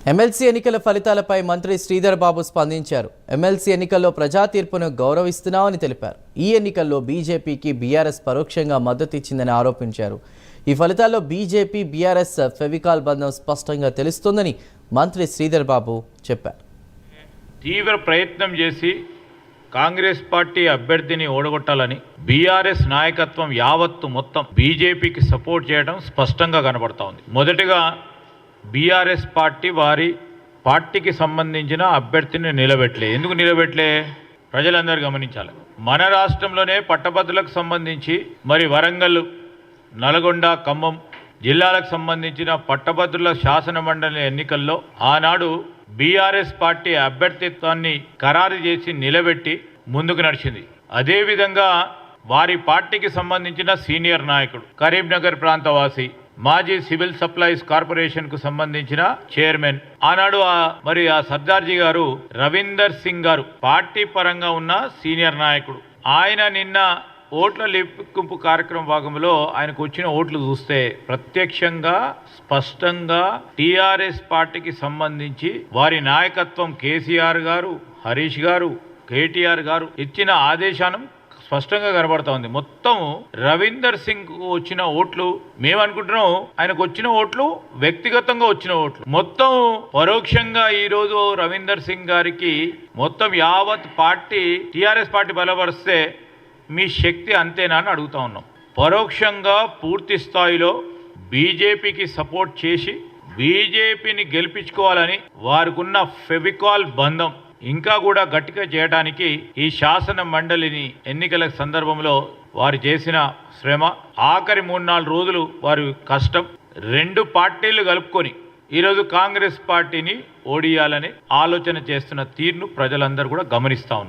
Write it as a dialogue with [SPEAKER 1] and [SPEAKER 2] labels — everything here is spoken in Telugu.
[SPEAKER 1] ఎమ్మెల్సీ ఎన్నికల ఫలితాలపై మంత్రి శ్రీధర్ బాబు స్పందించారు. ఎమ్మెల్సీ ఎన్నికల్లో ప్రజా తీర్పును గౌరవిస్తున్నామని తెలిపారు. ఈ ఎన్నికల్లో బీజేపీకి బీఆర్ఎస్ పరోక్షంగా మద్దతు ఇచ్చిందని ఆరోపించారు. ఈ ఫలితాల్లో బీజేపీ బీఆర్ఎస్ ఫెవికాల్ బంధం స్పష్టంగా తెలుస్తోందని మంత్రి శ్రీధర్ బాబు చెప్పారు.
[SPEAKER 2] తీవ్ర ప్రయత్నం చేసి కాంగ్రెస్ పార్టీ అభ్యర్థిని ఓడగొట్టాలని బీఆర్ఎస్ నాయకత్వం యావత్తు మొత్తం బీజేపీకి సపోర్ట్ చేయడం స్పష్టంగా కనబడతా ఉంది. మొదటిగా బీఆర్ఎస్ పార్టీ వారి పార్టీకి సంబంధించిన అభ్యర్థిని నిలబెట్టలే. ఎందుకు నిలబెట్టలే? ప్రజలందరూ గమనించాలి. మన రాష్ట్రంలోనే పట్టభద్రులకు సంబంధించి మరి వరంగల్, నల్గొండ, ఖమ్మం జిల్లాలకు సంబంధించిన పట్టభద్రుల శాసన మండలి ఎన్నికల్లో ఆనాడు బీఆర్ఎస్ పార్టీ అభ్యర్థిత్వాన్ని ఖరారు చేసి నిలబెట్టి ముందుకు నడిచింది. అదేవిధంగా వారి పార్టీకి సంబంధించిన సీనియర్ నాయకుడు, కరీంనగర్ ప్రాంతవాసి, మాజీ సివిల్ సప్లైస్ కార్పొరేషన్ కు సంబంధించిన చైర్మన్ ఆనాడు మరి ఆ సర్దార్జీ గారు, రవీందర్ సింగ్ గారు పార్టీ పరంగా ఉన్న సీనియర్ నాయకుడు. ఆయన నిన్న ఓట్ల లెక్కింపు కార్యక్రమం భాగంలో ఆయనకు వచ్చిన ఓట్లు చూస్తే ప్రత్యక్షంగా స్పష్టంగా టీఆర్ఎస్ పార్టీకి సంబంధించి వారి నాయకత్వం కేసీఆర్ గారు, హరీష్ గారు, కేటీఆర్ గారు ఇచ్చిన ఆదేశానం స్పష్టంగా కనబడతా ఉంది. మొత్తం రవీందర్ సింగ్ వచ్చిన ఓట్లు మేమనుకుంటున్నాం ఆయనకు వచ్చిన ఓట్లు వ్యక్తిగతంగా వచ్చిన ఓట్లు, మొత్తం పరోక్షంగా ఈరోజు రవీందర్ సింగ్ గారికి మొత్తం యావత్ పార్టీ టీఆర్ఎస్ పార్టీ బలపరిస్తే మీ శక్తి అంతేనా అని అడుగుతా ఉన్నాం. పరోక్షంగా పూర్తి స్థాయిలో బీజేపీకి సపోర్ట్ చేసి బీజేపీని గెలిపించుకోవాలని వారికి ఉన్న ఫెవికాల్ బంధం ఇంకా కూడా గట్టిగా చేయడానికి ఈ శాసన మండలిని ఎన్నికల సందర్భంలో వారు చేసిన శ్రమ, ఆఖరి 3-4 రోజులు వారి కష్టం, రెండు పార్టీలు కలుపుకొని ఈరోజు కాంగ్రెస్ పార్టీని ఓడియాలని ఆలోచన చేస్తున్న తీరును ప్రజలందరూ కూడా గమనిస్తూ ఉన్నారు.